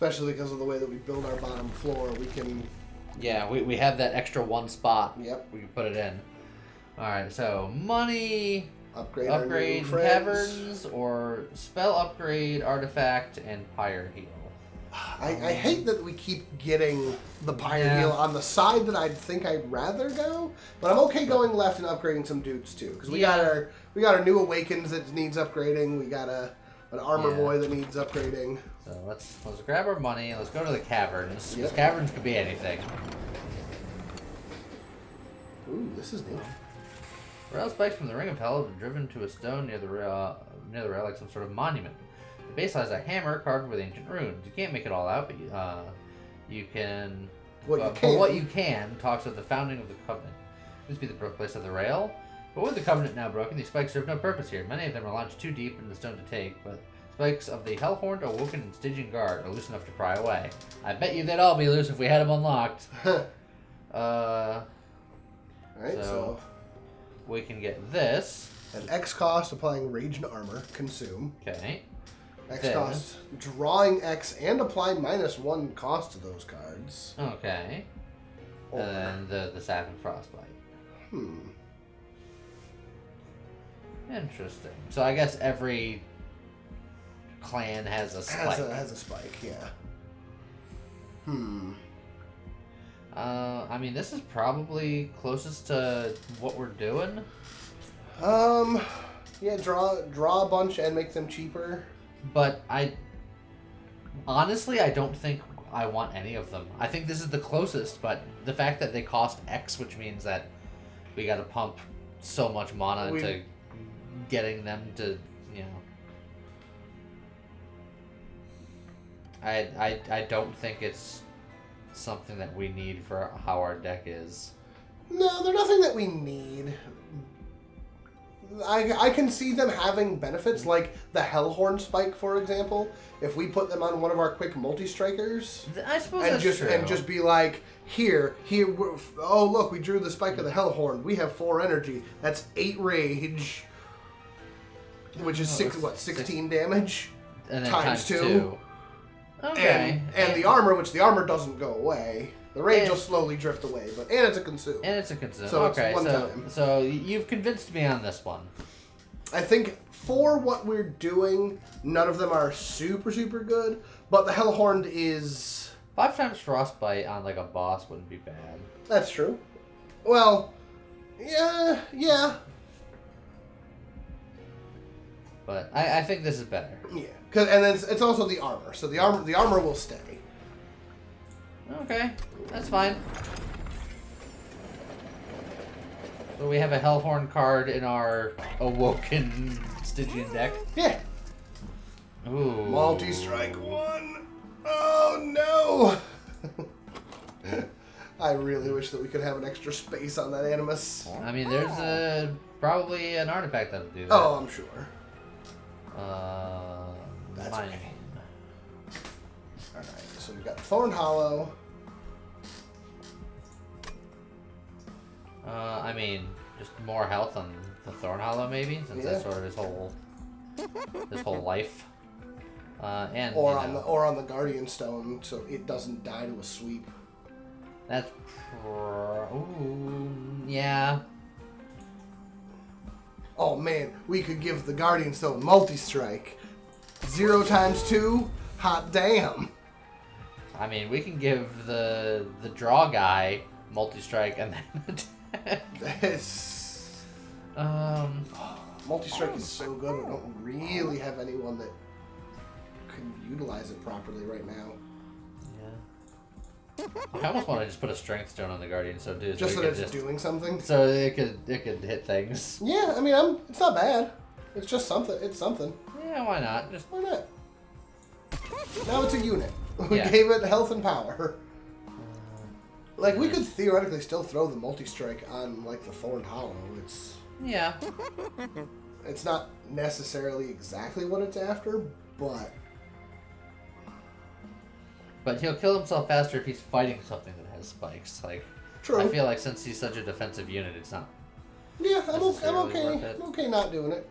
Especially because of the way that we build our bottom floor, we can... Yeah, we have that extra one spot. Yep. We can put it in. Alright, so money, upgrade caverns, or spell upgrade, artifact, and pyre heal. I hate that we keep getting the pyre heal on the side that I'd think I'd rather go, but I'm okay going left and upgrading some dudes too, because we got our new awakens that needs upgrading. We got an armor boy that needs upgrading. So let's grab our money. Let's go to the caverns. Yep. Caverns could be anything. Ooh, this is new. Rail spikes from the Ring of Hell have been driven to a stone near the rail like some sort of monument. The base has a hammer carved with ancient runes. You can't make it all out, but you can. What you can talks of the founding of the Covenant. This be the birthplace of the rail. But with the Covenant now broken, these spikes serve no purpose here. Many of them are launched too deep into the stone to take, but spikes of the Hellhorned, Awoken, and Stygian Guard are loose enough to pry away. I bet you they'd all be loose if we had them unlocked. Alright, so we can get this. An X cost applying Rage and Armor, consume. Okay. X cost drawing X and applying -1 cost to those cards. Okay. And then the Sap and Frostbite. Interesting. So I guess every clan has a spike. Has a spike, yeah. I mean, this is probably closest to what we're doing. Yeah, draw a bunch and make them cheaper. But honestly, I don't think I want any of them. I think this is the closest, but the fact that they cost X, which means that we got to pump so much mana to getting them to, you know. I don't think it's something that we need for how our deck is. No, they're nothing that we need. I can see them having benefits, like the Hellhorn Spike, for example. If we put them on one of our quick multi-strikers, I suppose and that's just true. And just be like, here. Oh look, we drew the Spike of the Hellhorn. We have 4 energy. That's 8 rage, which is 16 damage, and then times 2. Okay. And the armor, which the armor doesn't go away. The rage will slowly drift away, and it's a consume. So okay, it's one time. So you've convinced me on this one. I think for what we're doing, none of them are super, super good, but the Hellhorned is... 5 times Frostbite on like a boss wouldn't be bad. That's true. Well, yeah. But I think this is better. Yeah, and then it's also the armor, so the armor will stay. Okay, that's fine. So we have a Hellhorn card in our Awoken Stygian deck. Yeah. Ooh. Multi-strike 1. Oh no! I really wish that we could have an extra space on that Animus. I mean, there's probably an artifact that'll do that. Oh, I'm sure. That's mine. okay. Alright, so we've got Thorn Hollow. I mean, just more health on the Thorn Hollow, maybe, since that's sort of his whole life. And on the Guardian Stone, so it doesn't die to a sweep. That's yeah. Oh man, we could give the Guardian Stone multi-strike. 0 times 2. Hot damn. I mean, we can give the draw guy multi-strike and then It's... multi-strike is so good. We don't really have anyone that can utilize it properly right now. Yeah. I almost want to just put a strength stone on the Guardian, so just so that it's doing something. So it could hit things. Yeah, I mean, it's not bad. It's just something. It's something. Yeah, why not? Why not? Now it's a unit. We gave it health and power. Like, we could theoretically still throw the multi-strike on, like, the Thorn Hollow. Yeah. It's not necessarily exactly what it's after, but... But he'll kill himself faster if he's fighting something that has spikes. Like, True. I feel like since he's such a defensive unit, it's not... Yeah, I'm okay. worth it. I'm okay not doing it.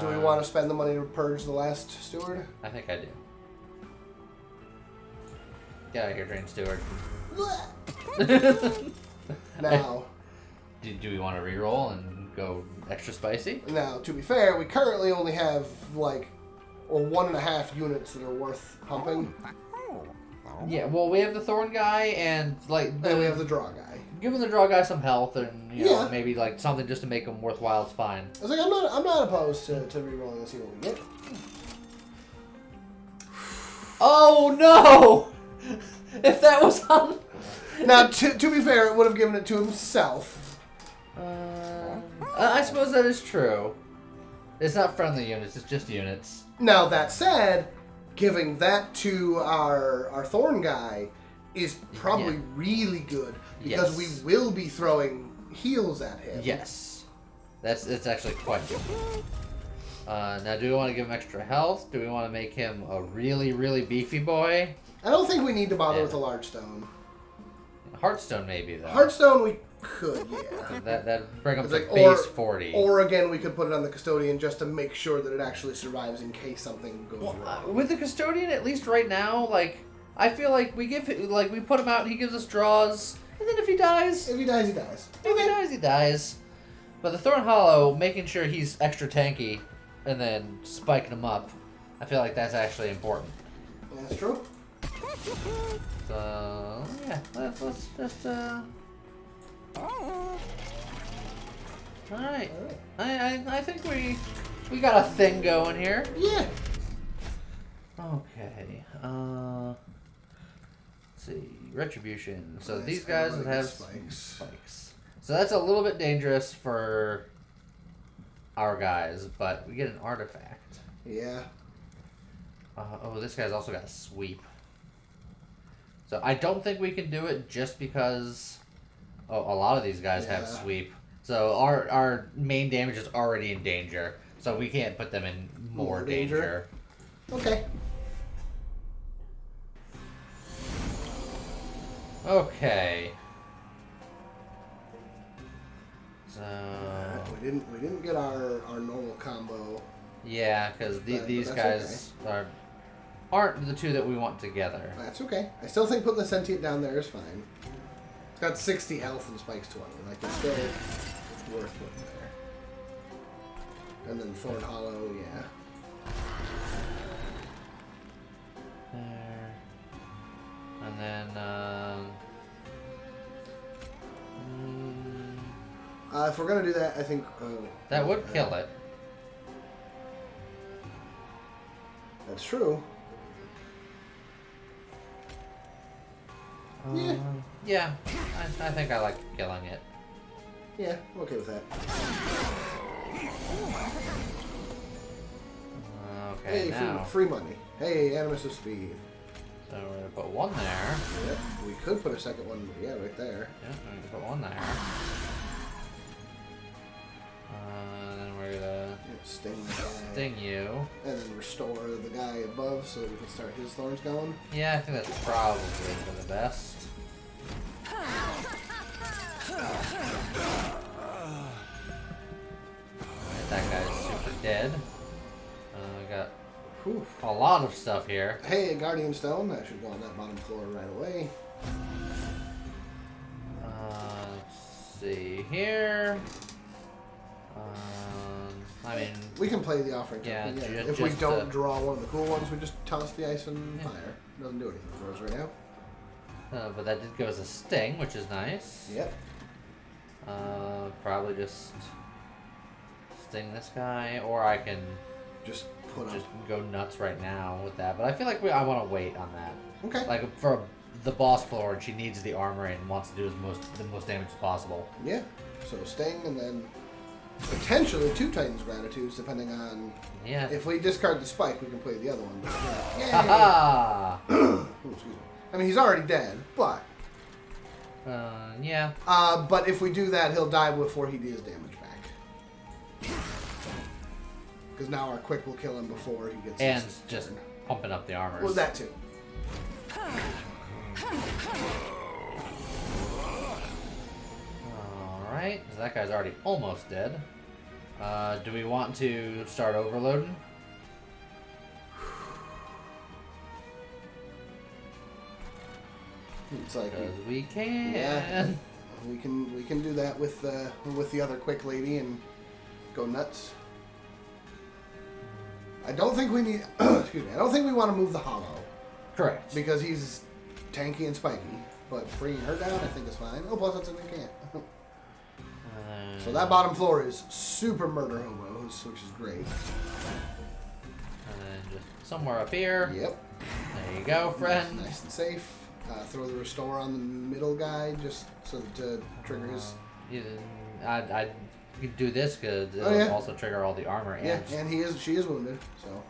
Do we want to spend the money to purge the last steward? I think I do. Get out of here, Drain Steward. Now, Do we want to reroll and go extra spicy? now, to be fair, we currently only have like, or 1.5 units that are worth pumping. Yeah, well, we have the Thorn guy and like And we have the draw guy. giving the draw guy some health and you know Yeah. maybe like something just to make him worthwhile is fine. I was like, I'm not opposed to rerolling and see what we get. Oh no! If that was on. Now, to be fair, it would have given it to himself. I suppose that is true. It's not friendly units; it's just units. Now, that said, giving that to our Thorn guy is probably Yeah. really good because Yes. we will be throwing heals at him. Yes, it's actually quite good. Now, do we want to give him extra health? Do we want to make him a really, really beefy boy? I don't think we need to bother Yeah. with a large stone. Heartstone, maybe though. Heartstone, we could, yeah. That bring up It's to like, base 40. Or again, we could put it on the custodian just to make sure that it actually survives in case something goes Well, wrong. with the custodian, at least right now, like I feel like we put him out, and he gives us draws, and then if he dies, If he dies, he dies. if he dies, he dies. But the Thorn Hollow, making sure he's extra tanky, and then spiking him up, I feel like that's actually important. That's true. So yeah, let's just All right. I think we got a thing going here. Yeah. Okay. Let's see. Retribution. So Nice, these guys really have good spikes. So that's a little bit dangerous for our guys, but we get an artifact. Yeah. Oh, this guy's also got a sweep. So I don't think we can do it just because a lot of these guys have Yeah. sweep. So our main damage is already in danger. So we can't put them in more More danger. danger. Okay. Okay. So We didn't get our normal combo. yeah, because But these that's guys aren't the two that we want together. That's okay. I still think putting the sentient down there is fine. It's got 60 health and spikes 20. Like it's still worth putting there. And then Thorn Hollow, yeah. There. And then If we're gonna do that, I think that would kill it. That's true. Yeah. Yeah, I think I like killing it. Yeah, I'm okay with that. Okay, Hey, now. free money. Hey, Animus of Speed. So we're gonna put one there. Yep, we could put a second one. Yeah, right there. Yeah, we're gonna put one there. Then we're gonna Yeah, sting the guy. sting you. And then restore the guy above so that we can start his thorns going. Yeah, I think that's probably for the best. Alright, that guy's super dead. We got Whew. a lot of stuff here. Hey, a Guardian Stone. That should go on that bottom floor right away. Let's see here. I mean, We can play the offering Yeah, token, ju- If we just, don't draw one of the cool ones, we just toss the ice and Yeah. fire. Doesn't do anything for us right now. but that did go as a sting, which is nice. Yep. Probably just sting this guy, or I can Just put just up. go nuts right now with that. But I feel like I want to wait on that. Okay. Like for the boss floor, and she needs the armor and wants to do the most damage as possible. Yeah. So sting and then potentially 2 Titans Gratitudes depending on Yeah. if we discard the spike, we can play the other one. But, yeah. Yay! Haha. Ooh, excuse me. I mean, he's already dead, but Yeah. but if we do that, he'll die before he deals damage back. Because now our quick will kill him before he gets And his just turn. pumping up the armors. Well, that too. Alright, so that guy's already almost dead. Do we want to start overloading? It's like Because we can. Yeah. we can do that with the other quick lady and go nuts. I don't think we need. Excuse me. I don't think we want to move the hollow. Correct. Because he's tanky and spiky. But freeing her down, I think is fine. Oh, plus that's a new can. So that bottom floor is super murder hobos, which is great. And then just somewhere up here. Yep. There you go, friend. Nice and safe. Throw the restore on the middle guy just so that trigger his. I could do this because it'll also trigger all the armor. Yeah, and she is wounded, so.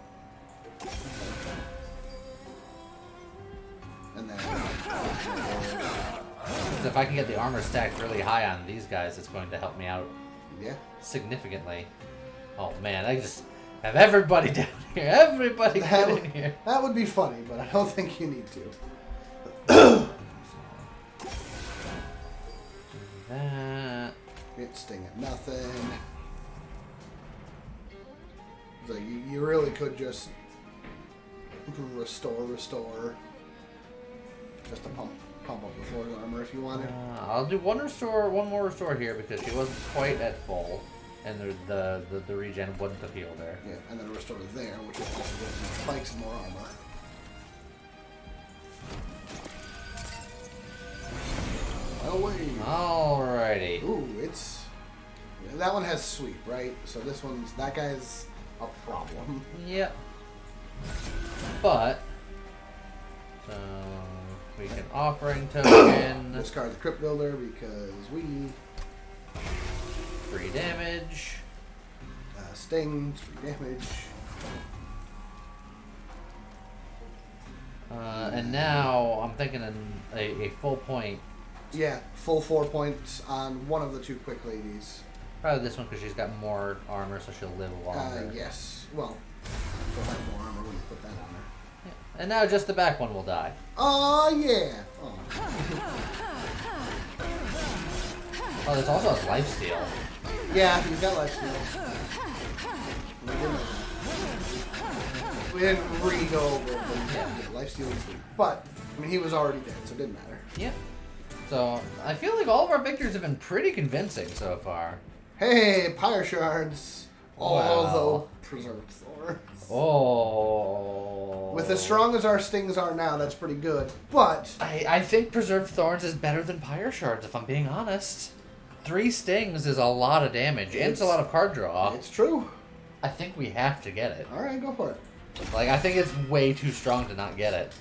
And then. Because if I can get the armor stacked really high on these guys, it's going to help me out. Yeah. Significantly. Oh man, I just have everybody down here. Everybody get in here. That would be funny, but I don't think you need to. That. Get sting at nothing. So you really could just restore. Just to pump up the floor's armor if you wanted. I'll do one more restore here because she wasn't quite at full, and the regen wouldn't have healed her. Yeah, and then a restore there, which will also give more spikes and more armor. Alrighty. Ooh, that one has sweep, right? So that guy's a problem. Yep. But we can offering token. Discard the Crypt Builder because we 3 damage. Stings, 3 damage. And now I'm thinking a full point. Yeah, full 4 points on one of the 2 quick ladies. Probably this one because she's got more armor, so she'll live longer. Yes. Well, she'll have more armor when you put that on her. Yeah. And now just the back one will die. Oh, yeah. Oh, oh there's also a lifesteal. yeah, he's got lifesteal. We didn't re-go over it, but yeah, lifesteal is sweet. But, I mean, he was already dead, so it didn't matter. Yep. So, I feel like all of our victories have been pretty convincing so far. Hey, Pyre Shards. Although Well. Preserved Thorns. Oh. With as strong as our stings are now, that's pretty good. But I think Preserved Thorns is better than Pyre Shards, if I'm being honest. 3 stings is a lot of damage, and it's a lot of card draw. it's true. I think we have to get it. Alright, go for it. Like, I think it's way too strong to not get it.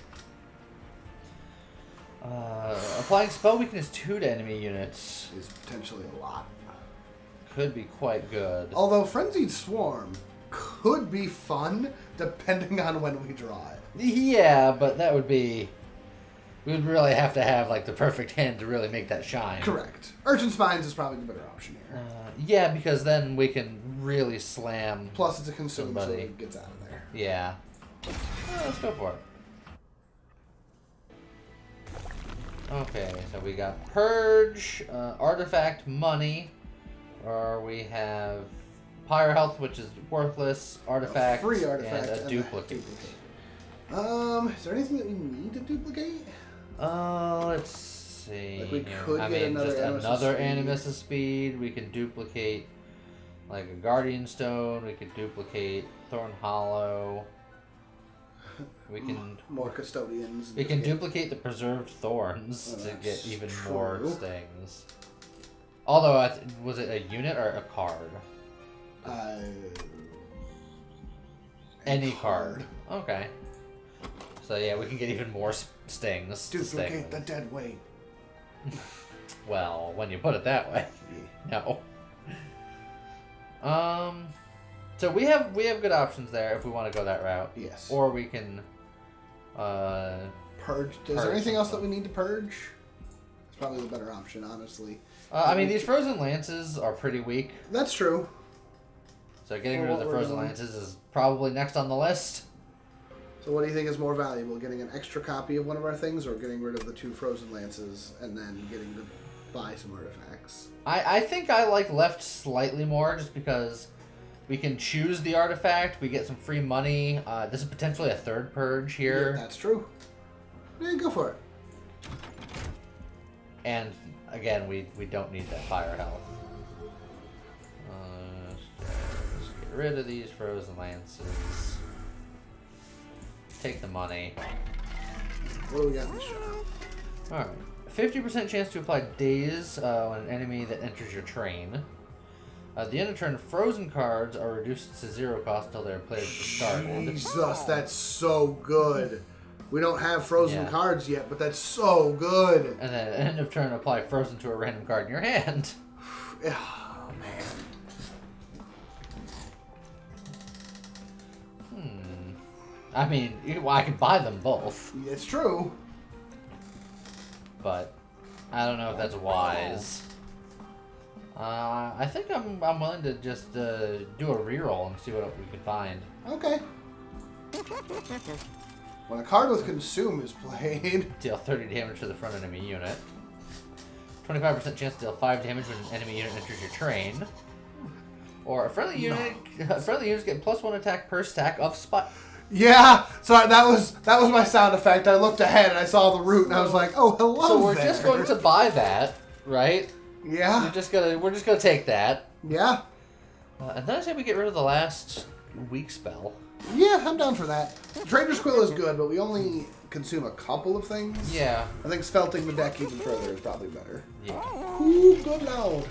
Applying spell weakness 2 to enemy units Is potentially a lot. could be quite good. Although Frenzied Swarm could be fun, depending on when we draw it. Yeah, but that would be... We would really have to have, like, the perfect hand to really make that shine. Correct. Urchin Spines is probably the better option here. Yeah, because then we can really slam... Plus, it's a consume, so somebody. it gets out of there. Yeah. Let's go for it. Okay, so we got Purge, Artifact Money, or we have Pyre Health, which is worthless, Artifact, Free artifact, and a duplicate. Is there anything that we need to duplicate? Let's see. Like we here. could I get mean, another just Animus of another Speed. Animus of Speed. We can duplicate, like, a Guardian Stone. We could duplicate Thorn Hollow. We can... More custodians. We can duplicate the Preserved Thorns to That's get even true. more stings. Although, was it a unit or a card? Any card. Okay. So yeah, we can get even more stings. to Duplicate sting. the dead weight. Well, when you put it that way. No. So we have good options there if we want to go that route. Yes. Or we can Purge. Is there Purge anything else that something. we need to purge? It's probably the better option, honestly. I mean, these Frozen Lances are pretty weak. That's true. So getting For rid of what the we're Frozen doing. Lances is probably next on the list. So what do you think is more valuable, getting an extra copy of one of our things, or getting rid of the 2 Frozen Lances and then getting to buy some artifacts? I think I like left slightly more just because we can choose the artifact, we get some free money. This is potentially a 3rd purge Yeah, here. that's true. Yeah, go for it. And again, we don't need that fire health. Let's get rid of these frozen lances. Take the money. What do we got in this shop? Alright. 50% chance to apply daze on an enemy that enters your train. At the end of turn, frozen cards are reduced to 0 cost until they're played at the start. Jesus, that's so good. We don't have frozen Yeah. cards yet, but that's so good. And then at the end of turn, apply frozen to a random card in your hand. Oh, man. I mean, I could buy them both, It's true. but I don't know if that's wise. I think I'm willing to just do a reroll and see what we can find. Okay. When a card with Consume is played... Deal 30 damage to the front enemy unit. 25% chance to deal 5 damage when an enemy unit enters your train. Or a friendly unit get +1 attack per stack of spot. Yeah, so that was my sound effect. I looked ahead and I saw the root and I was like, oh, hello So we're there. just going to buy that, right? Yeah. We're just gonna take that. Yeah. And then I say we get rid of the last weak spell. Yeah, I'm down for that. Trader's Quill is good, but we only consume a couple of things. Yeah. I think sfelting the deck even further is probably better. Yeah. Ooh, good lord.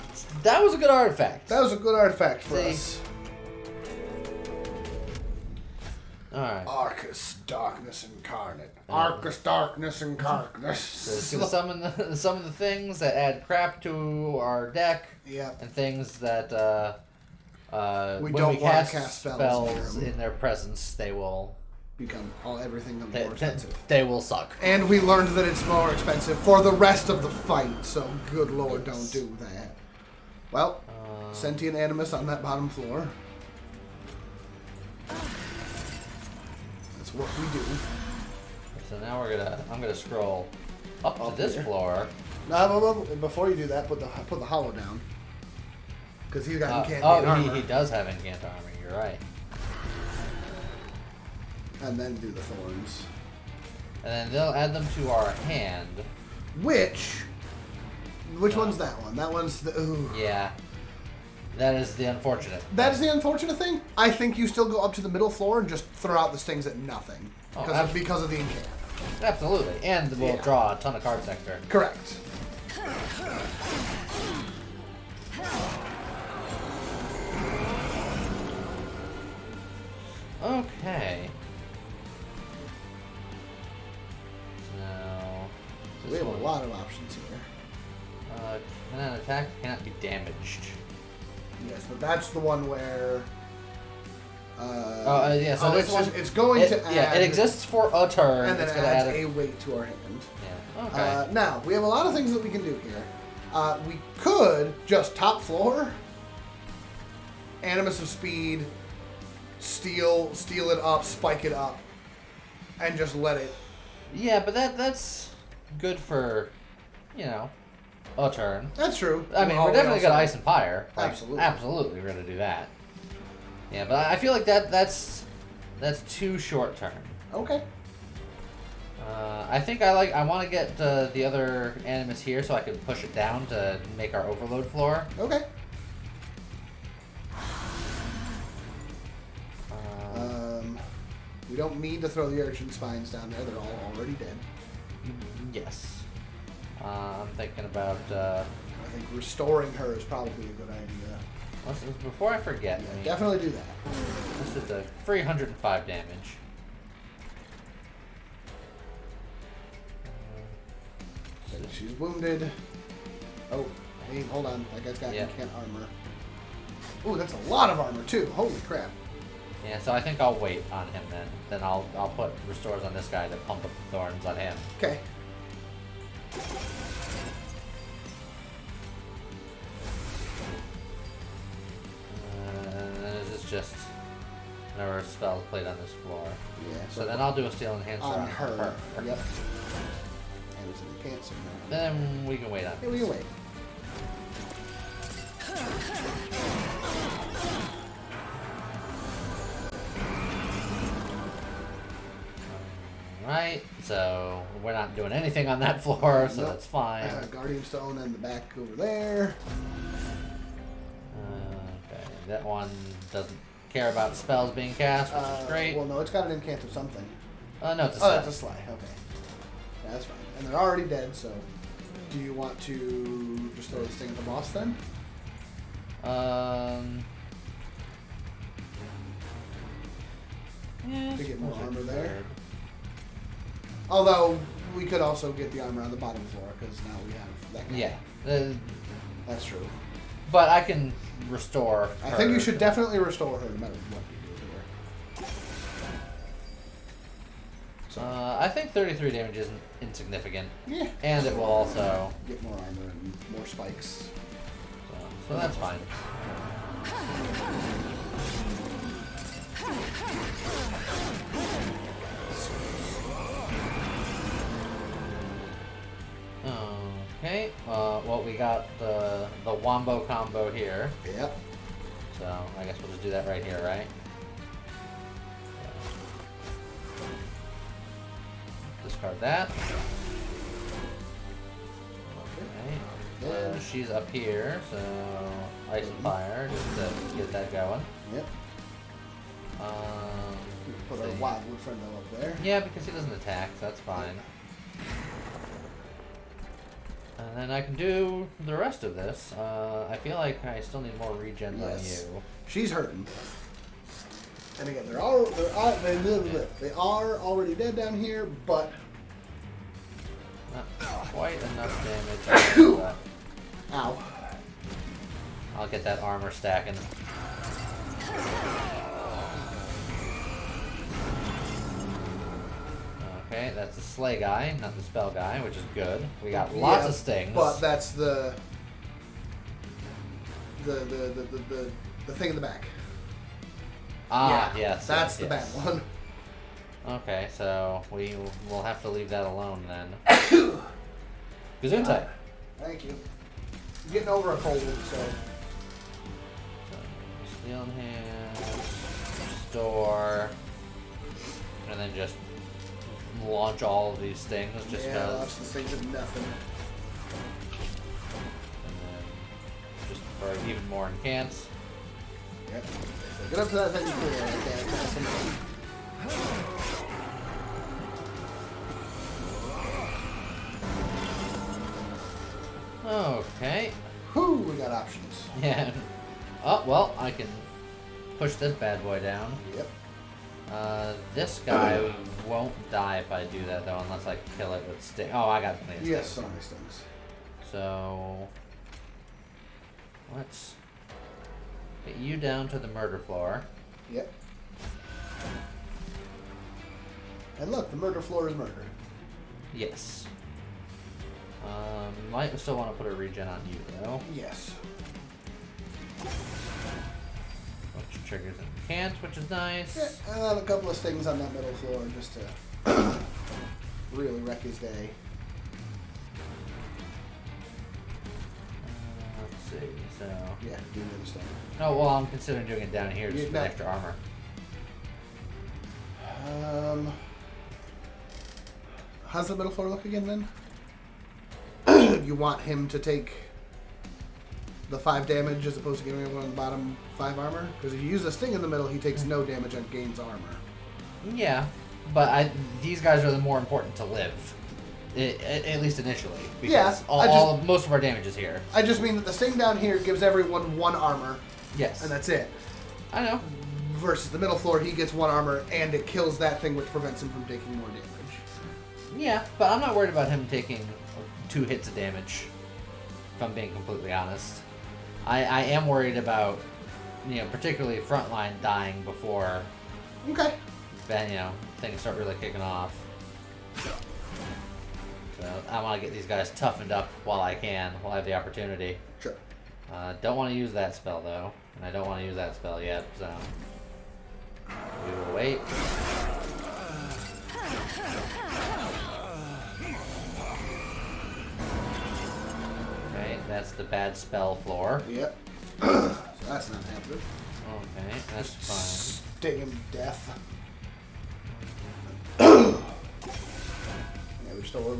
That was a good artifact. That was a good artifact for See? us. Alright. Arcus, Darkness Incarnate. Arcus, Darkness Incarnate. So it's gonna summon the things that add crap to our deck. Yeah. And things that when don't we wanna cast cast spells spells near 'em. in their presence, they will Everything more expensive. they will suck. And we learned that it's more expensive for the rest of the fight, so good lord, don't do that. Well, Sentient Animus on that bottom floor. That's what we do. So now I'm gonna scroll up to this here. floor. No, before you do that, put the hollow down. Because he's got incanted armor. He does have incanted armor. You're right. And then do the thorns. And then they'll add them to our hand. Which one's that one? That one's the... Ooh. Yeah. That is the unfortunate. That is the unfortunate thing. I think you still go up to the middle floor and just throw out the stings at nothing. Because of the enchant. Absolutely. And we'll draw a ton of cards next turn. Correct. Okay. Now, We have a lot of options here. Cannot attack, cannot be damaged. Yes, but that's the one where... yeah, so this one... it's going to add... Yeah, it exists for a turn. And then it's it gonna adds add a weight to our hand. Yeah, okay. Now, we have a lot of things that we can do here. We could just top floor, Animus of Speed, steal it up, spike it up, and just let it... Yeah, but that's good for, a turn. That's true. I mean, Oh, we're definitely also- gonna Ice and Fire. Like, Absolutely. Absolutely, we're gonna do that. Yeah, but I feel like that's too short term. Okay. I think I want to get the other Animus here so I can push it down to make our overload floor. Okay. We don't need to throw the Urchin Spines down there. They're all already dead. Yes. I'm thinking about... I think restoring her is probably a good idea. Before I forget, Yeah, definitely do that. this is a 305 damage. She's wounded. Oh, hey, hold on. That guy's got incant armor. Ooh, that's a lot of armor, too. Holy crap. Yeah, so I think I'll wait on him then. Then I'll put restores on this guy to pump up the thorns on him. Okay. And then this is just another spell played on this floor. Yeah. So then I'll do a Steel Enhancer on her. her. Yep. And it's an enhancer now. Then we can wait on Yeah, we can wait. Right, so we're not doing anything on that floor, so Nope. that's fine. Guardian Stone in the back over there. Okay, that one doesn't care about spells being cast, which is great. Well, no, it's got an incant of something. No, it's a Oh, set. that's a Sly. Okay. Yeah, that's fine. And they're already dead, so do you want to just throw this thing at the boss then? Yeah, To get more suppose I armor there. could. Although we could also get the armor on the bottom floor because now we have that guy. Yeah, That's true. but I can restore. I her. think you should definitely restore her no matter what you do to her. So, I think 33 damage isn't insignificant, yeah. and it will also. Get more armor and more spikes. So that's fine. Okay. Well, we got the wombo combo here, Yep. so I guess we'll just do that right here, right? Discard that. Okay. She's up here, so ice and fire just to get that going. Yep. Put our see. Wildwood friend up there. Yeah, because he doesn't attack, so that's fine. And then I can do the rest of this. I feel like I still need more regen Yes. than you. She's hurting. And again, they are already dead down here, but Not quite enough damage. But ow. I'll get that armor stacking. Okay, that's the slay guy, not the spell guy, which is good. We got lots Yeah, of stings. But that's the thing in the back. Ah, Yeah, yes. That's the yes. bad one. Okay, so we will have to leave that alone then. Gesundheit. Thank you. I'm getting over a cold, so So, steel in hand, restore, and then just launch all of these things just yeah, because. lots of things of nothing. And then just for even more incants. Yep. So get up to that thing before like that. That's enough. Okay. Whew, we got options. Yeah. Oh, well, I can push this bad boy down. Yep. This guy won't die if I do that, though, unless I kill it with sting. Oh, I got plenty of Yes, stings. so many things. So, let's get you down to the murder floor. Yep. And look, the murder floor is murder. Yes. Might still want to put a regen on you, though. Yes. Which triggers an incant, which is nice. Yeah, and then a couple of things on that middle floor just to really wreck his day. Let's see, so... Yeah, do the other stuff. Oh, well, I'm considering doing it down here just Yeah, for no. the extra armor. How's the middle floor look again then? You want him to take the 5 damage as opposed to giving everyone on the bottom 5 armor? Because if you use a sting in the middle, he takes no damage and gains armor. Yeah, but these guys are the more important to live. At least initially. Because Yeah, most of our damage is here. I just mean that the sting down here gives everyone 1 armor, Yes. and that's it. I know. Versus the middle floor, he gets 1 armor, and it kills that thing which prevents him from taking more damage. Yeah, but I'm not worried about him taking 2 hits of damage, if I'm being completely honest. I am worried about, particularly frontline dying before, Okay. things start really kicking off. So I want to get these guys toughened up while I can, while I have the opportunity. Sure. Don't want to use that spell, though, and I don't want to use that spell yet, so we will wait. Okay, that's the bad spell floor. Yep. So that's not happening. Okay, that's fine. Sting him to death. Yeah, we Restore.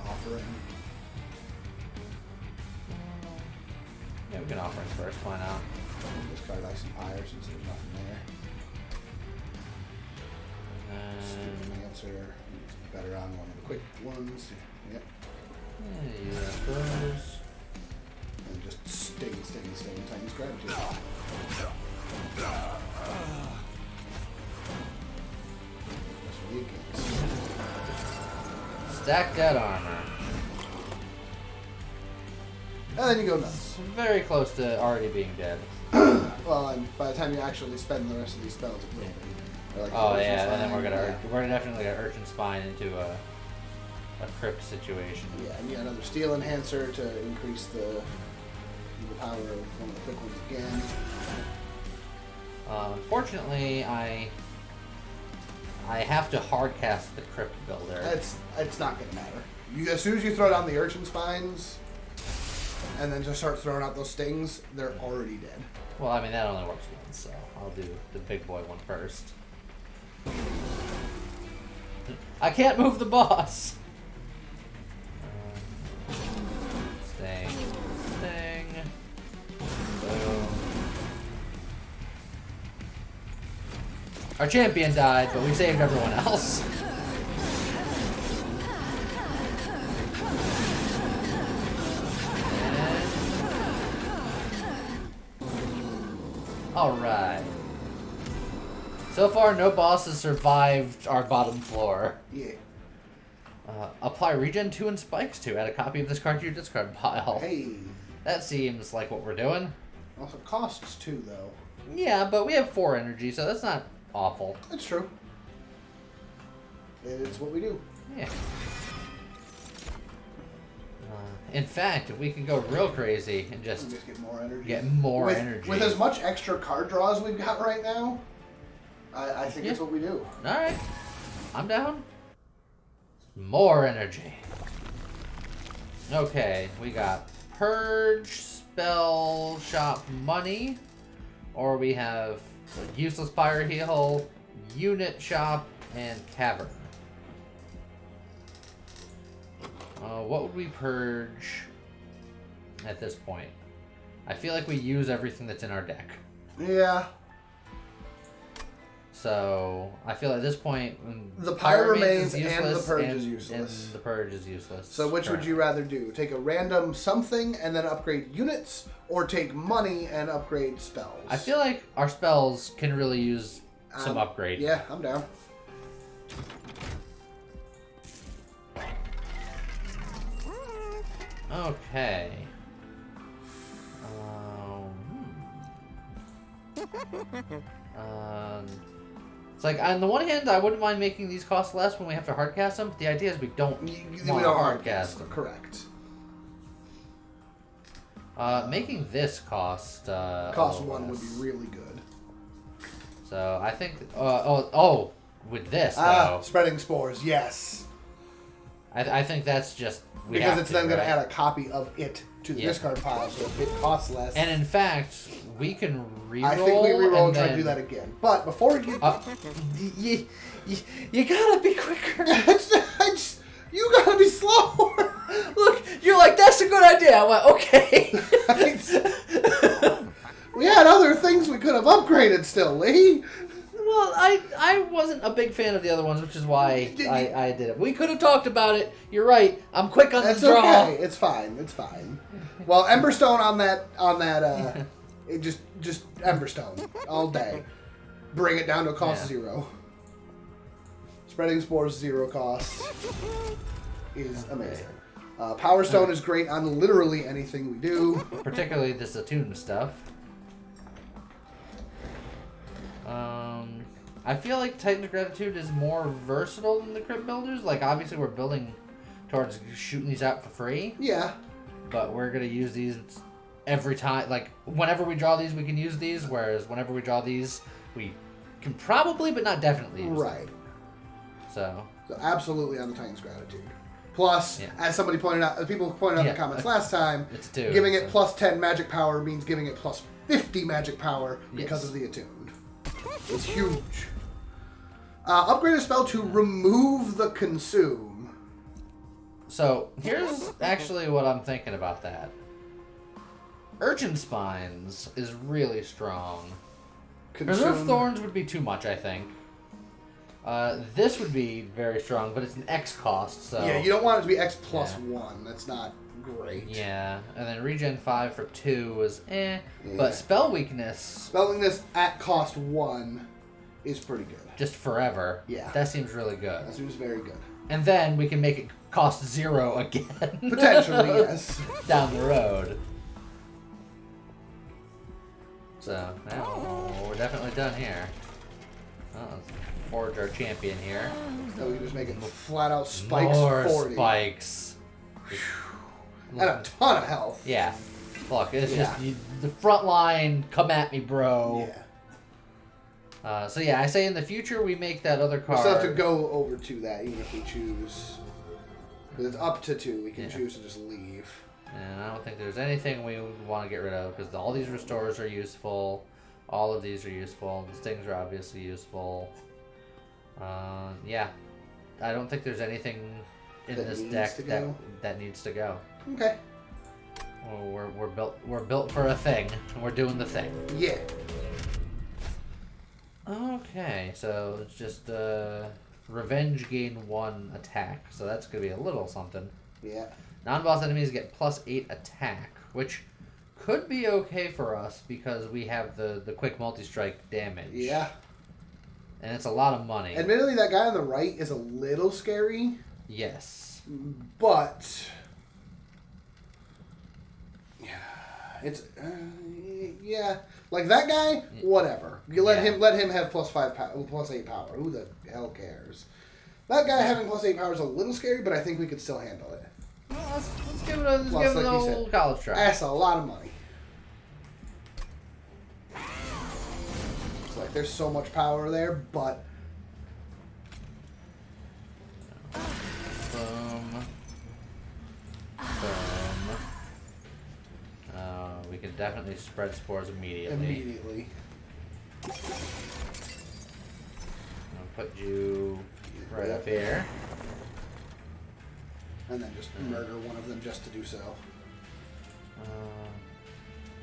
Offering. Yeah, we can offerings first. Why not? Discard Ice and Pyre since there's nothing there. And Answer. It's better on one of the quick ones. Yep. yeah, use those. And just sting. Titan's Gratitude. That's what you get. Stack that armor. And then you go nuts. Very close to already being dead. Well, and by the time you actually spend the rest of these spells, it will be. Like Oh Urchin yeah, and then Spine, we're definitely gonna Urchin Spine into a crypt situation. Yeah, and you got another Steel Enhancer to increase the power of one of the quick ones again. Unfortunately, I have to hard cast the crypt builder. It's not gonna matter. As soon as you throw down the Urchin Spines, and then just start throwing out those stings, they're already dead. Well, I mean that only works once, so I'll do the big boy one first. I can't move the boss. Sting. Boom. Our champion died, but we saved everyone else. Alright. So far, no boss has survived our bottom floor. Yeah. Apply regen 2 and spikes 2. Add a copy of this card to your discard pile. Hey. That seems like what we're doing. Also costs 2 though. Yeah, but we have 4 energy, so that's not awful. That's true. It's what we do. Yeah. In fact, if we can go real crazy and just get more energy. Get more energy. With as much extra card draw as we've got right now, I think it's what we do. Alright. I'm down. More energy. Okay, we got Purge, Spell, Shop, Money. Or we have Useless Pyre Heal, Unit Shop, and Cavern. What would we purge at this point? I feel like we use everything that's in our deck. Yeah. So I feel at this point the Pyre remains is and the Purge is And useless. the Purge is useless. So which would you rather do? Take a random something and then upgrade units, or take money and upgrade spells? I feel like our spells can really use some upgrade. Yeah, I'm down. Okay. It's like on the one hand, I wouldn't mind making these cost less when we have to hardcast them. But the idea is we don't want to hardcast them. Correct. Making this cost cost 1 would be really good. So I think with this though, spreading spores, yes. I think that's just because it's then going to add a copy of it to the discard pile, so it costs less. And in fact, we can reroll. I think we reroll and try to do that again. But before you, you gotta be quicker. You gotta be slower. Look, you're like, that's a good idea. I went, okay. We had other things we could have upgraded still, Lee. Well, I wasn't a big fan of the other ones, which is why I did it. We could have talked about it. You're right. I'm quick on the draw. Okay. It's fine. It's fine. Well, Emberstone on that it just Emberstone all day. Bring it down to a cost 0. Spreading spores 0 cost is amazing. Power Stone is great on literally anything we do. Particularly this Attune stuff. I feel like Titan's Gratitude is more versatile than the Crypt Builders. Like, obviously, we're building towards shooting these out for free. Yeah. But we're going to use these every time. Like, whenever we draw these, we can use these. Whereas, whenever we draw these, we can probably, but not definitely use them. So absolutely on the Titan's Gratitude. Plus, as somebody pointed out, people pointed out in the comments last time, it's 2, giving it plus 10 magic power means giving it plus 50 magic power because of the Attuned. It's huge. Upgrade a spell to remove the consume. So here's actually what I'm thinking about that. Urchin Spines is really strong. Reserve Thorns would be too much, I think. This would be very strong, but it's an X cost, so... Yeah, you don't want it to be X plus 1. That's not great. Yeah, and then Regen 5 for 2 is Yeah. But Spell Weakness... Spell Weakness at cost 1 is pretty good. Just forever. Yeah. That seems really good. That seems very good. And then we can make it cost 0 again. Potentially, yes. Down the road. So, now we're definitely done here. Oh, let's forge our champion here. So we can just make it flat out spikes More 40. spikes. And a ton of health. Yeah. Look, it's just the front line, come at me, bro. Yeah. So yeah, I say in the future we make that other We card. still have to go over to that, even if we choose. Because it's up to 2. We can choose to just leave. And I don't think there's anything we would want to get rid of because all these restores are useful. All of these are useful. The stings are obviously useful. Yeah, I don't think there's anything in this deck that needs to go. Okay. Well, we're built for a thing. And we're doing the thing. Yeah. Okay, so it's just revenge gain 1 attack, so that's gonna be a little something. Yeah. Non-boss enemies get +8 attack, which could be okay for us because we have the quick multi-strike damage. Yeah. And it's a lot of money. Admittedly, that guy on the right is a little scary. Yes. But yeah, it's yeah, like that guy. Whatever. You let him have +5 +8 power. Who the hell cares? That guy having +8 power is a little scary, but I think we could still handle it. Well, let's give it an old college try. That's a lot of money. It's like there's so much power there, but Boom. We can definitely spread spores immediately. I'll put you right up here. And then just murder one of them just to do so.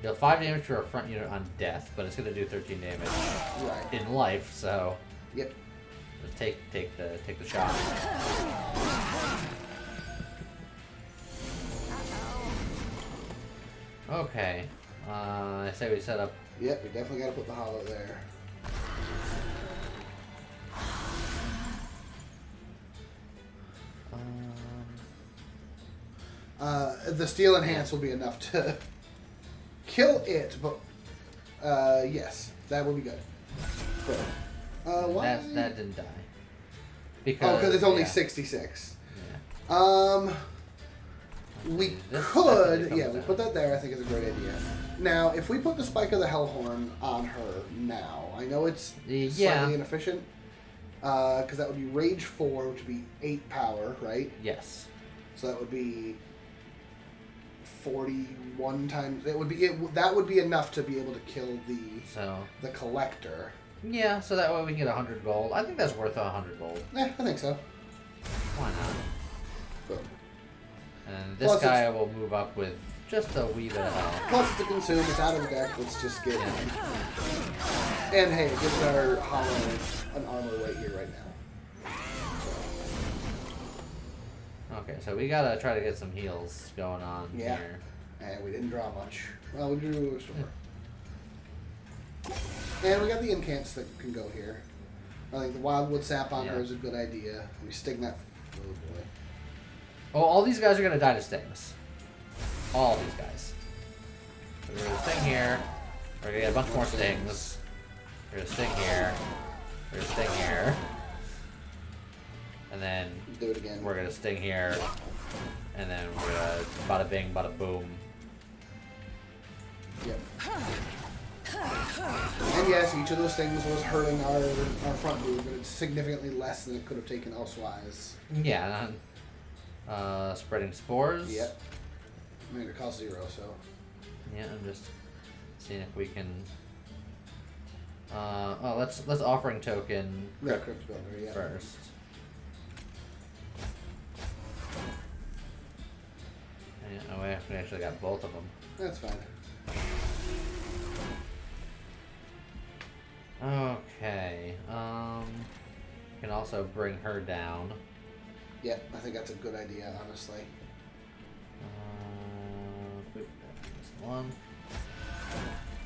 Deal 5 damage to our front unit on death, but it's going to do 13 damage in life, so... Yep. Just take the shot. Okay. I say we set up... Yep, we definitely got to put the hollow there. The steel enhance will be enough to kill it, but yes, that would be good. But, why? That didn't die. Because it's only 66. Yeah. We This could, definitely we comes put that there. I think is a great idea. Now, if we put the Spike of the Hellhorn on her now, I know it's slightly inefficient, because that would be Rage 4, which would be 8 power, right? Yes. So that would be 41 times. It would be that would be enough to be able to kill the collector. Yeah, so that way we can get 100 gold. I think that's worth 100 gold. I think so. Why not? Boom. And this guy will move up with just a wee bit of health. Plus it's a consume, it's out of the deck, let's just get it. And hey, it gives our hollow an armor weight here right now. Okay, so we gotta try to get some heals going on here. And we didn't draw much. Well, we drew a restore. And we got the incants that can go here. I think the Wildwood Sap on her is a good idea. We sting that. Oh boy. Oh, all these guys are gonna die to stings. All these guys. So we're gonna sting here. We're gonna get a bunch more stings. We're gonna sting here. We're gonna sting here. And then do it again. We're gonna sting here. And then we're gonna bada bing, bada boom. Yep. And yes, each of those things was hurting our front move, but it's significantly less than it could have taken elsewise. Yeah. Spreading spores. Yep. I mean, it costs 0, so. Yeah, I'm just seeing if we can Let's offering token Yeah, Crypt Builder, yeah. first. Yeah, oh, we actually got both of them. That's fine. Okay. Can also bring her down. Yeah, I think that's a good idea, honestly. This one.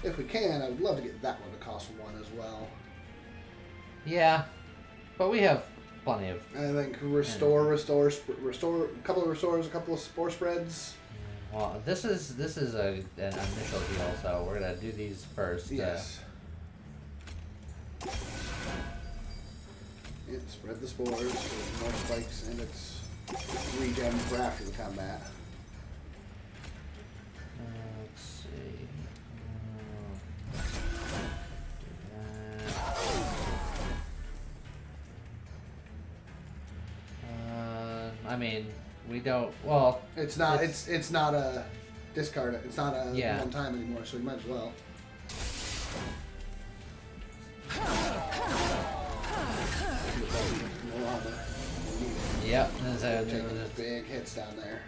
If we can, I would love to get that one to cost 1 as well. Yeah, but we have plenty of. I think restore, a couple of restores, a couple of spore spreads. Well, this is an initial heal, so we're gonna do these first. Yes. Yeah, spread the spores, with more spikes, and it's regen for after the combat. Let's see. I mean, we don't. Well, It's not. It's not a discard. It's not a Yeah. one time anymore. So we might as well. No armor. yep. Take those big hits down there.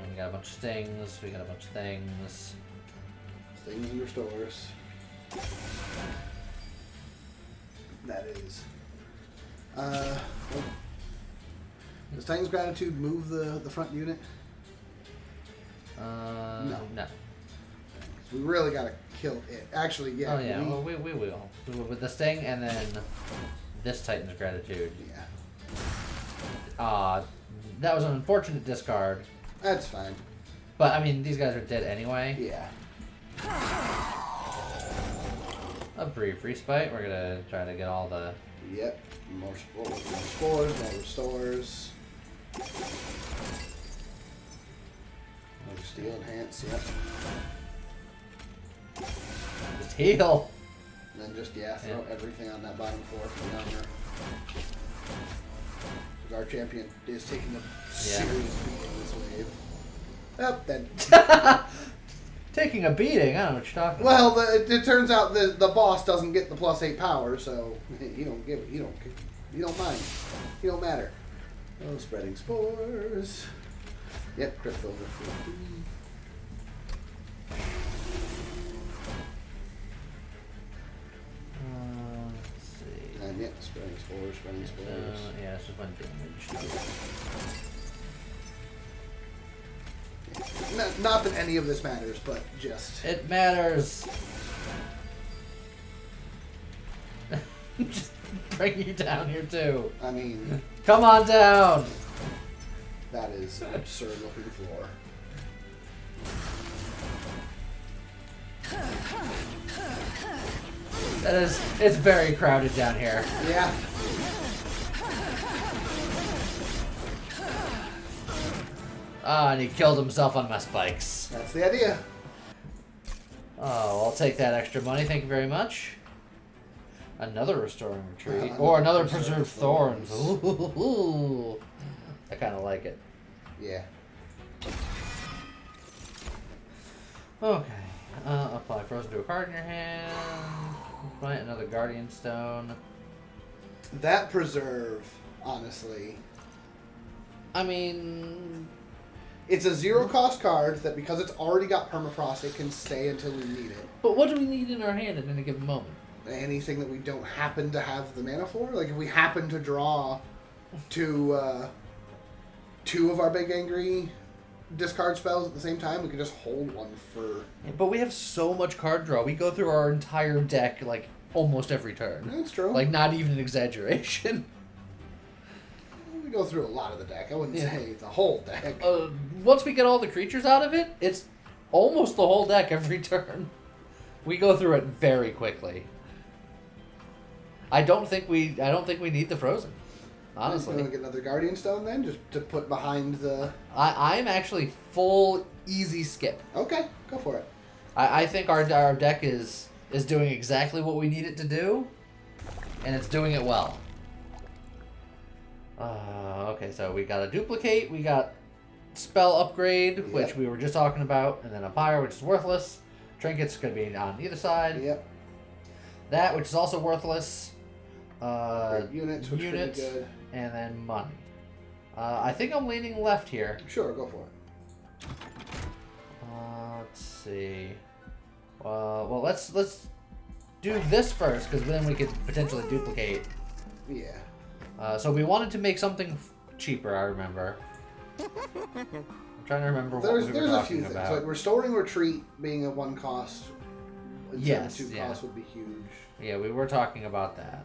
We got a bunch of stings. We got a bunch of things. Stings and restores. That is. Does Titan's Gratitude move the front unit? No. We really gotta kill it. Actually, yeah. Oh yeah. Well, we will. We will with the sting and then this Titan's Gratitude. Yeah. That was an unfortunate discard. That's fine. But I mean, these guys are dead anyway. Yeah. A brief respite. We're gonna try to get all the. Yep. More spores, more restores. More steel enhance, yep. Just heal. And then just, throw everything on that bottom floor for the armor. Our champion is taking a serious beating this wave. Yep, then. Taking a beating. I don't know what you're talking Well, it turns out the boss doesn't get the +8 power, so you don't mind. You don't matter. Oh, spreading spores. Yep, Crypt Builder. Let's see. And yep, spreading spores. Yeah, it's just one damage. Not that any of this matters, but just. It matters. Just bring you down here too. I mean, Come on down. that is an absurd looking floor. It's very crowded down here. Yeah. And he killed himself on my spikes. That's the idea. Oh, I'll take that extra money. Thank you very much. Another restoring retreat. Another Or another preserved preserved thorns. Ooh. I kind of like it. Yeah. Okay. Apply frozen to a card in your hand. Plant another guardian stone. That preserve, honestly. I mean, It's a 0-cost card that because it's already got permafrost, it can stay until we need it. but what do we need in our hand at any given moment? Anything that we don't happen to have the mana for. Like if we happen to draw two of our big angry discard spells at the same time, we can just hold one for. But we have so much card draw. We go through our entire deck like almost every turn. That's true. Like not even an exaggeration. We go through a lot of the deck. I wouldn't say the whole deck. Once we get all the creatures out of it, it's almost the whole deck every turn. We go through it very quickly. I don't think we need the frozen. Honestly, You want to get another Guardian Stone then, just to put behind the. I'm actually full easy skip. Okay, go for it. I think our deck is doing exactly what we need it to do, and it's doing it well. Okay, so we got a duplicate, we got spell upgrade, which we were just talking about, and then a pyre, which is worthless. Trinket's gonna be on either side. Yep. That, which is also worthless. Units, which units, could be good. and then money. I think I'm leaning left here. Sure, go for it. Let's see. Well, let's do this first, because then we could potentially duplicate. Yeah. So we wanted to make something cheaper, I remember. I'm trying to remember what we were There's a few talking things. about. Like restoring retreat being a 1 cost instead Yes, of 2 yeah. cost would be huge. Yeah, we were talking about that.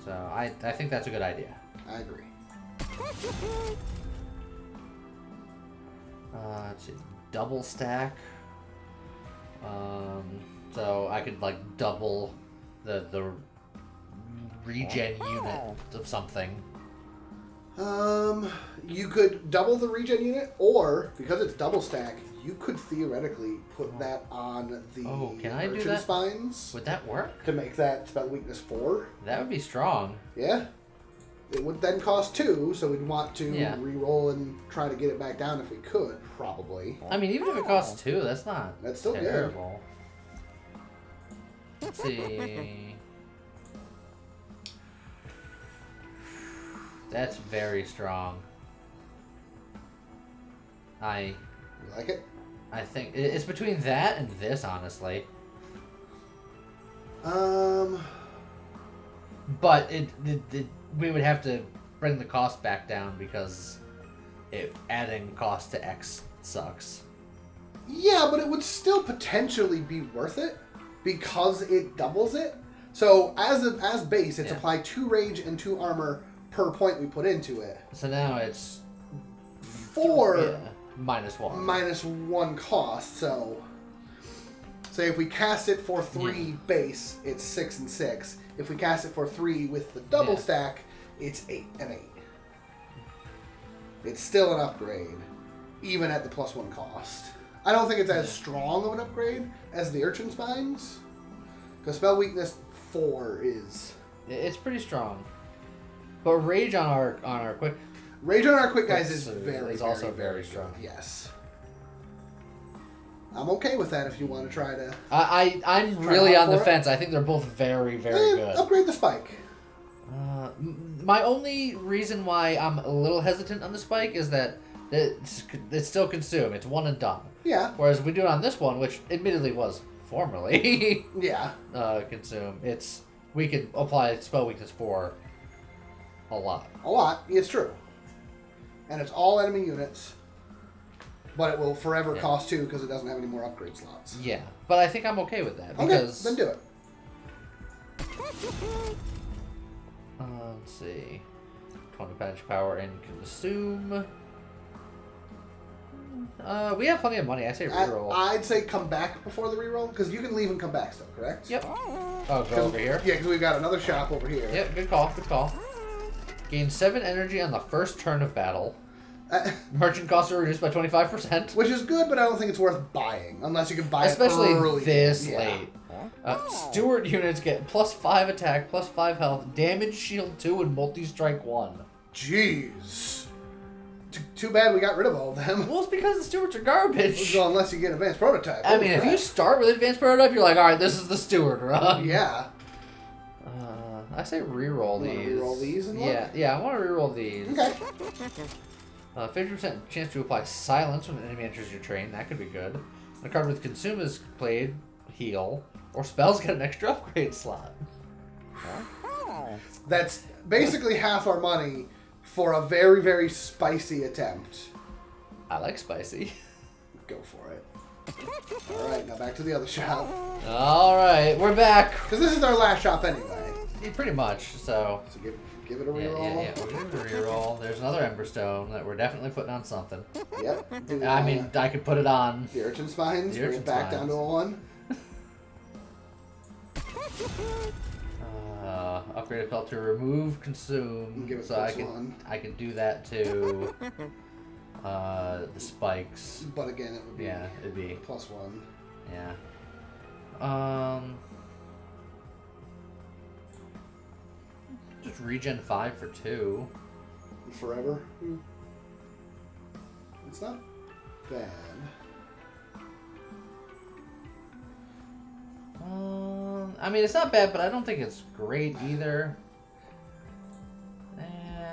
So I think that's a good idea. I agree. Let's see, double stack. So I could like double the regen unit of something. You could double the regen unit, or because it's double stack, you could theoretically put that on the Can I do urchin that? spines Would that work? to make that spell weakness 4. That would be strong. Yeah. It would then cost 2, so we'd want to Yeah. re-roll and try to get it back down if we could, probably. I mean, even if it costs 2, that's not That's still good. terrible. Let's see. That's very strong. You like it? I think it's between that and this, honestly. But we would have to bring the cost back down because adding cost to X sucks. Yeah, but it would still potentially be worth it because it doubles it. So as base, it's Yeah. apply 2 rage and 2 armor per point we put into it. So now it's 4 minus 1. minus 1 cost. So say if we cast it for 3 base, it's 6 and 6. If we cast it for 3 with the double Yeah. stack, it's 8 and 8. It's still an upgrade, even at the +1 cost. I don't think it's as strong of an upgrade as the Urchin Spines, because spell weakness 4 is. It's pretty strong. But rage on our quick. Rage on our quick guys is It's, very, it's also very, very strong. good. Yes. I'm okay with that if you want to try to I'm Try really out on the for it? fence. I think they're both very, very good. upgrade the spike. My only reason why I'm a little hesitant on the spike is that it's still consume. It's one and done. Yeah. Whereas if we do it on this one, which admittedly was formerly Yeah. consume, we could apply spell weakness 4 a lot. A lot. It's true. And it's all enemy units. But it will forever Yeah. cost 2 because it doesn't have any more upgrade slots. Yeah, but I think I'm okay with that Okay, because then do it. let's see, 20 punch power and consume. We have plenty of money. I say reroll. I'd say come back before the reroll because you can leave and come back still, correct? Yep. Oh, go over here. Yeah, because we've got another shop over here. Yep. Good call. Good call. Gain 7 energy on the first turn of battle. Merchant costs are reduced by 25%. Which is good, but I don't think it's worth buying unless you can buy Especially it early. this Yeah. late. Steward units get +5 attack, +5 health, damage shield 2, and multi-strike 1. Jeez. Too bad we got rid of all of them. Well, it's because the stewards are garbage. Well, unless you get advanced prototype. I mean, if you start with advanced prototype, you're like, all right, this is the steward run. Yeah. I say reroll You wanna these. reroll these and yeah, I want to reroll these. Okay. 50% chance to apply silence when an enemy enters your train. That could be good. A card with consume is played, heal, or spells get an extra upgrade slot. That's basically half our money for a very, very spicy attempt. I like spicy. Go for it. Alright, now back to the other shop. All right, we're back. Because this is our last shop anyway. Yeah, pretty much. So So give it a yeah, reroll. yeah. We're gonna reroll. There's another Emberstone that we're definitely putting on something. Yep. Do, I mean, I could put it on. the Urchin Spines, The bring Urchin it back Spines. down to a 1. Upgrade a spell to remove consume. Give it So I +1. can do that to the spikes. But again, it would be Yeah, it'd be +1. yeah. Just regen 5 for 2. Forever. It's not bad. I mean, it's not bad, but I don't think it's great either.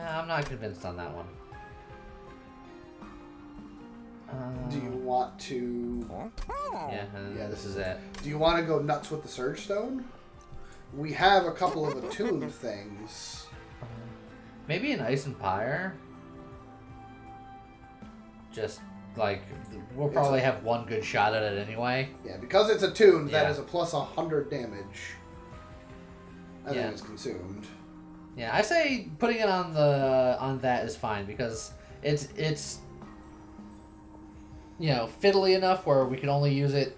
I'm not convinced on that one. Do you want to... Yeah, this is it. Do you want to go nuts with the Surge Stone? We have a couple of attuned things. Maybe an Ice and Pyre. Just, like, we'll probably have one good shot at it anyway. Yeah, because it's attuned, Yeah. that is a plus 100 damage. I think it's consumed. Yeah, I say putting it on that is fine because it's you know, fiddly enough where we can only use it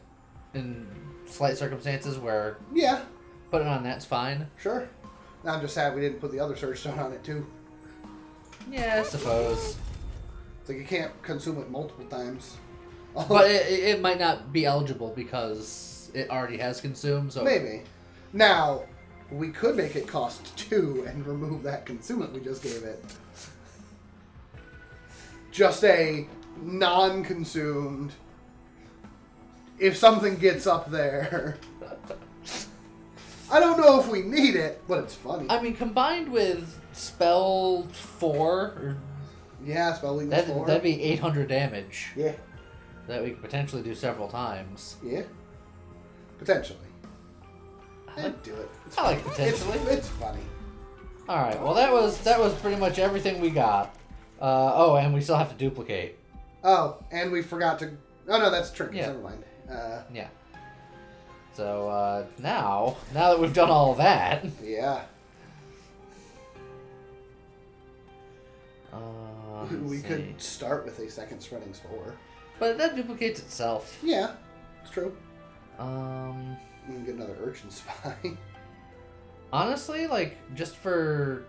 in slight circumstances where Yeah, putting it on that's fine. sure. I'm just sad we didn't put the other Surge Stone on it too. Yeah, I suppose. It's like you can't consume it multiple times. But it might not be eligible because it already has consumed. So Maybe. Now, we could make it cost 2 and remove that consume it we just gave it. Just a non-consumed. If something gets up there. I don't know if we need it, but it's funny. I mean, combined with spell 4, Yeah, spell weakness 4. that'd be 800 damage. Yeah. That we could potentially do several times. Yeah. Potentially. I'd do it. It's I like funny. potentially. It's funny. All right. Well, that was pretty much everything we got. Oh, and we still have to duplicate. Oh, and we forgot to... Oh, no, that's tricky. Yeah. Never mind. Yeah. So now that we've done all that, Yeah. We let's see. could start with a second spreading spore. But that duplicates itself. Yeah, it's true. Um, You can get another urchin spy. honestly, like just for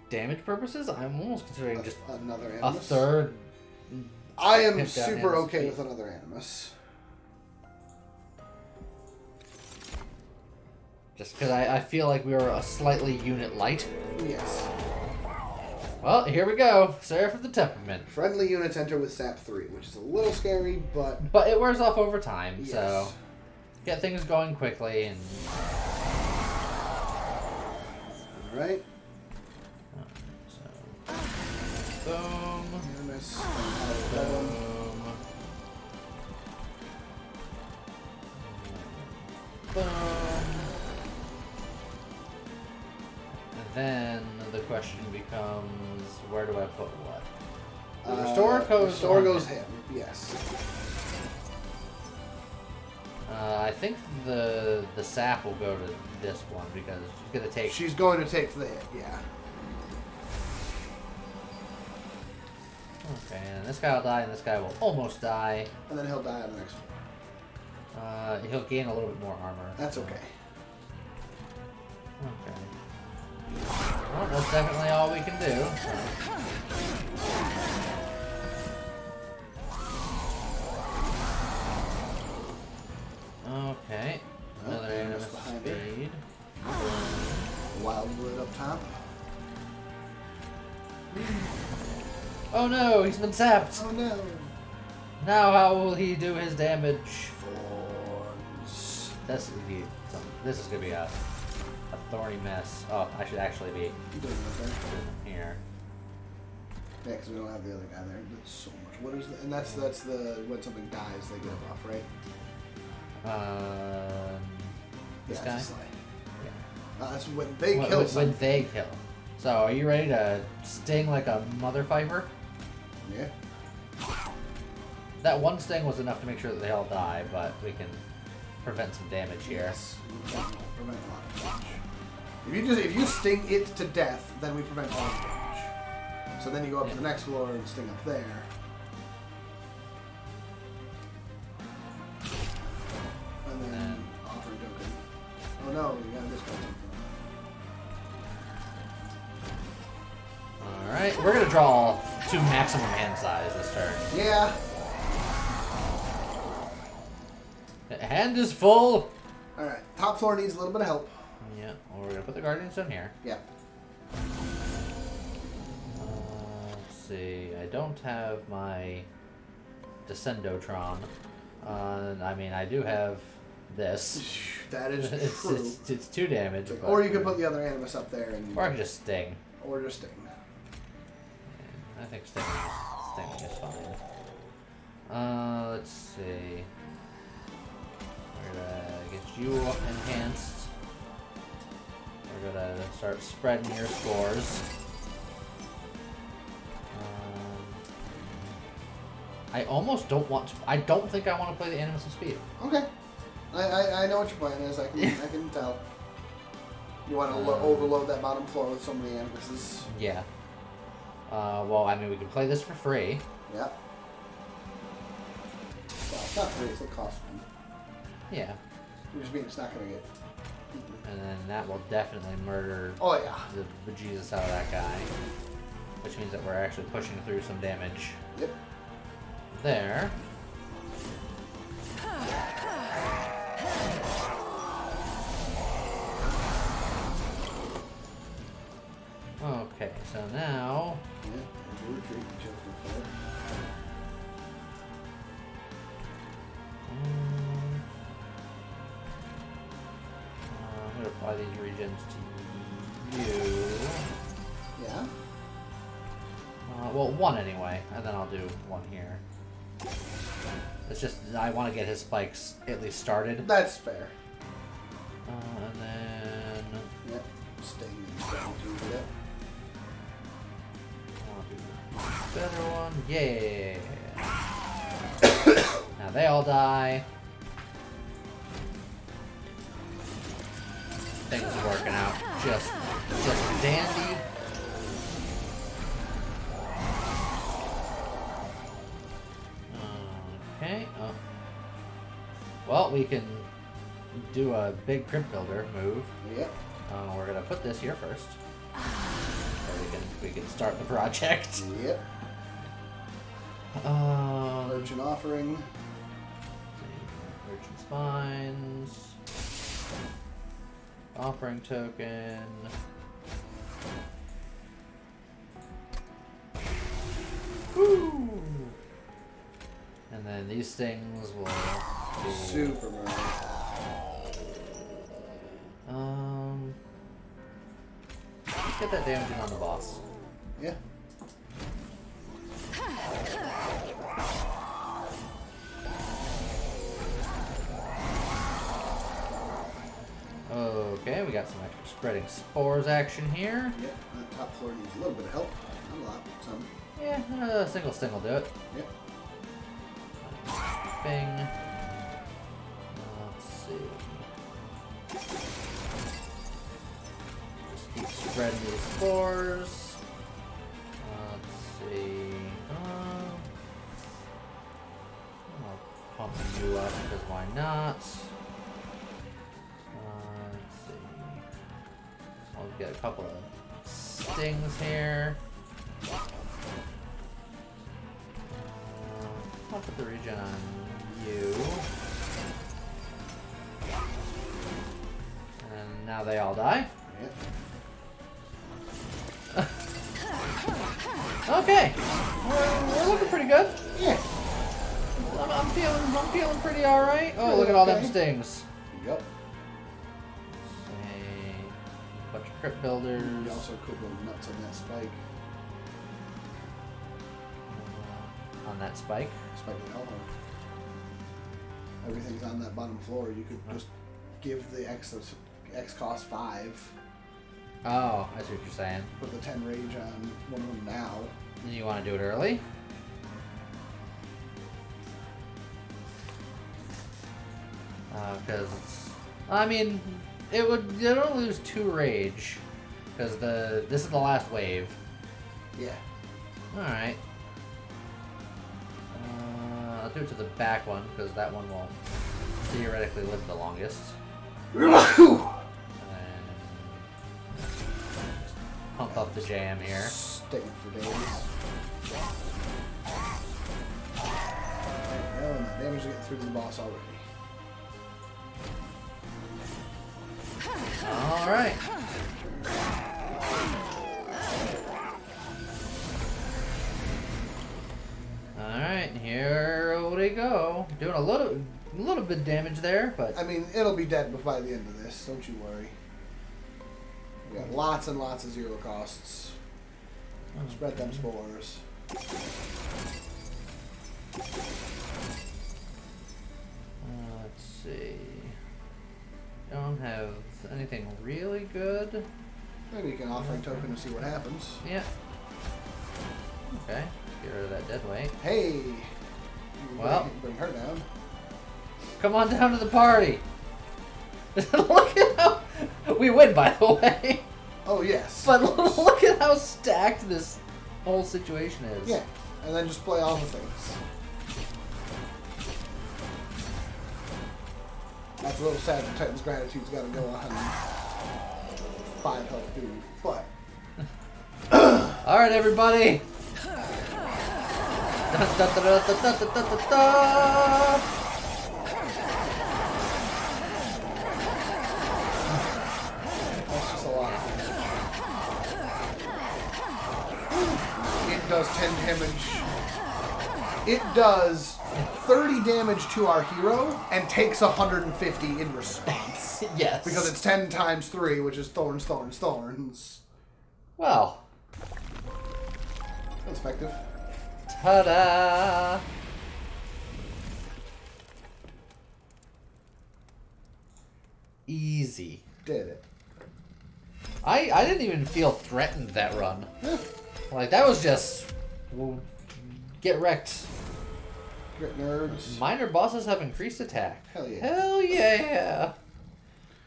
damage purposes, I'm almost considering just Another a animus. third. I am Picked out super animus okay feet. with another animus. Just because I feel like we were a slightly unit light. Yes. Well, here we go. Seraph of the Temperament. Friendly units enter with SAP 3, which is a little scary, but... But it wears off over time, Yes. so get things going quickly and. Alright. So, boom. Animus. Boom. Boom. And then the question becomes, where do I put what? The restore goes. Restore on goes him. him, yes. I think the sap will go to this one because she's gonna take. She's going to take the hit, yeah. Okay, and this guy will die, and this guy will almost die. And then he'll die on the next one. He'll gain a little bit more armor. That's so- okay. Okay. Well, that's definitely all we can do. Okay. Another and animus that's behind her. speed. Wildwood up top. Oh no, he's been sapped. Oh no. Now how will he do his damage? Thorns. This is gonna be a thorny mess. Oh, I should actually be You doing okay? here. Yeah, because we don't have the other guy there. That's so much. What is the... And that's the... When something dies, they get a buff, right? This yeah, guy? It's a slide. That's when they kill When something. they kill. So, are you ready to sting like a mother fifer? Yeah. That one sting was enough to make sure that they all die, but we can prevent some damage here. Yes. We can prevent a lot of damage. If you sting it to death, then we prevent all the damage. So then you go up to the next floor and sting up there. And then offer a token. Oh no, you gotta discard something. Alright, we're gonna draw to maximum hand size this turn. Yeah. Hand is full! Alright. Top floor needs a little bit of help. Yeah, well, we're gonna put the Guardian Stone here. Yeah. Let's see, I don't have my Descendotron. I mean, I do have this. That is it's, true. it's 2 damage. But, Or you could put the other Animus up there and. Or I could just sting. Or just sting. I think stinging is fine. Let's see. We're gonna get you enhanced. We're gonna start spreading your scores. I almost don't want to. I don't think I want to play the Animus of Speed. Okay. I know what your plan is. I can tell. You want to overload that bottom floor with so many Animuses. Yeah. Well, I mean, we can play this for free. Yeah. Well, it's not free. It's a cost one. Yeah. You just mean it's not going to get eaten. And then that will definitely murder Oh, yeah. the bejesus out of that guy. Which means that we're actually pushing through some damage. Yep. There. Okay, so now Yeah, there's your retreat. I'm gonna apply these regens to you. Yeah. Well, 1 anyway, and then I'll do 1 here. It's just I want to get his spikes at least started. That's fair. And then Yep. Sting and sting too. Yep. I'll do the better one. Yeah. Now they all die. Things are working out just dandy. Okay. Oh. Well, we can do a big crypt builder move. Yep. We're gonna put this here first, so we can start the project. Yep. Urchin offering. Urchin spines. Offering token. Woo! And then these things will be... Super Mario. Let's get that damage in on the boss. Yeah. Okay, we got some extra spreading spores action here. Yep. The top floor needs a little bit of help. Not a lot, but some. Yeah, a single sting will do it. Yep. Bing. Let's see. Just keep spreading these spores. Let's see. I'll pump you up because why not? Let's see. I'll get a couple of stings here. I'll put the regen on you. And now they all die. Yep. Okay, we're looking pretty good. Yeah. I'm feeling pretty all right. Oh, look at all them Okay. stings. Yep. Say, bunch of crypt builders. You also could go nuts on that spike. On that spike. Spike of hell. Everything's on that bottom floor. You could just give the X cost 5. Oh, I see what you're saying. Put the 10 rage on one of them now. You want to do it early? Because I mean, it'll lose 2 rage because this is the last wave. Yeah. All right. I'll do it to the back one because that one will theoretically live the longest. And just pump up the jam here. Sting for days. Well, and that damage to get through to the boss already. All right. All right, here we go. Doing a A little bit of damage there, but I mean, it'll be dead by the end of this. Don't you worry. We got lots and lots of 0 costs. Spread them spores. Let's see. Don't have anything really good. Maybe you can offering token to see what happens. Yeah. Okay. Get rid of that dead weight. Hey. Well. Bring her down. Come on down to the party. Look at how we win, by the way. Oh yes. But look at how stacked this whole situation is. Yeah, and then just play all the things. That's a little sad that Titan's Gratitude's got to go on 5 health dude, but... Alright, everybody! Da, da, da, da, da, da, da, da, da. That's just a lot. It does 10 damage. It does 30 damage to our hero and takes 150 in response. Yes. Because it's 10 times 3, which is thorns, thorns, thorns. Well. That's effective. Ta-da! Easy. Did it. I didn't even feel threatened that run. Like, that was just... well, get wrecked. Get nerds. Minor bosses have increased attack. Hell yeah. Hell yeah!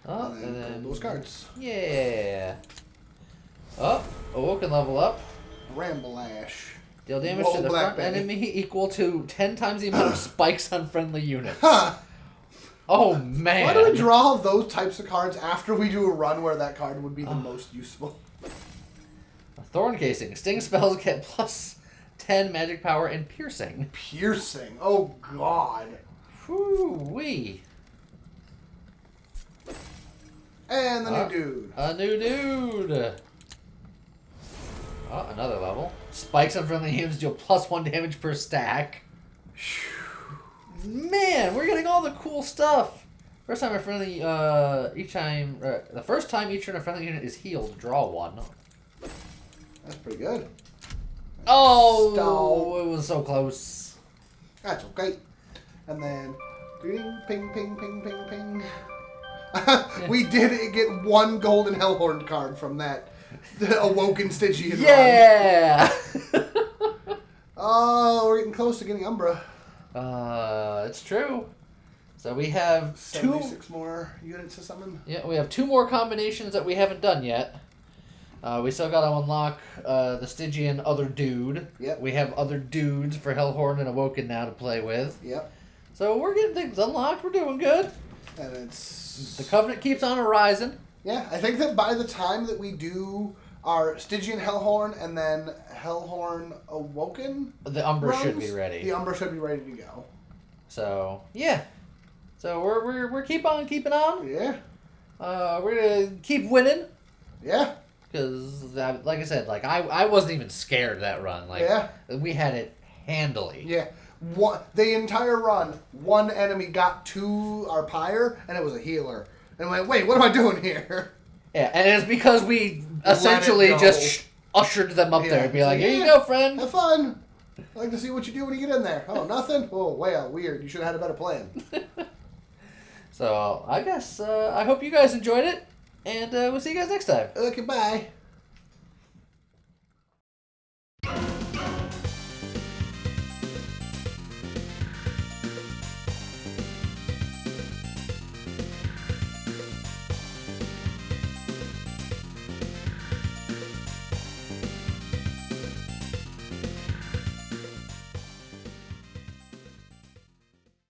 Oh, And then those cards. Yeah. Oh, Awoken level up. Ramble Ash. Deal damage Whoa, to the Black front Betty. enemy equal to 10 times the amount of spikes on friendly units. Huh. Oh, man. Why do we draw those types of cards after we do a run where that card would be the most useful? Thorn Casing. Sting spells get plus 10 magic power and piercing. Piercing. Oh, God. Whoo-wee. And the new dude. A new dude. Oh, another level. Spikes on friendly units deal plus 1 damage per stack. Man, we're getting all the cool stuff. First time a friendly, the first time each turn a friendly unit is healed, draw 1. That's pretty good. Oh, Stall. it was so close. That's okay. And then, ding, ping, ping, ping, ping, ping. We did get 1 golden Hellhorn card from that Awoken Stygian run. Yeah! Oh, we're getting close to getting Umbra. It's true. So we have 76 more units to summon. Yeah, we have 2 more combinations that we haven't done yet. We still got to unlock the Stygian other dude. Yep. We have other dudes for Hellhorn and Awoken now to play with. Yep. So we're getting things unlocked. We're doing good. And it's... The Covenant keeps on arising. Yeah, I think that by the time that we do our Stygian Hellhorn and then Hellhorn Awoken... The Umbra runs, should be ready. The Umbra should be ready to go. So, yeah. So we're keep on keeping on. Yeah. We're going to keep winning. Yeah. Because, like I said, like I wasn't even scared of that run. Like, Yeah. we had it handily. Yeah. The entire run, 1 enemy got to our pyre, and it was a healer. And I went, wait, what am I doing here? Yeah, and it's because we essentially go. just ushered them up there and be like, here you go, friend. Have fun. I'd like to see what you do when you get in there. Oh, nothing? Oh, well, weird. You should have had a better plan. So, I guess, I hope you guys enjoyed it, and we'll see you guys next time. Okay, bye.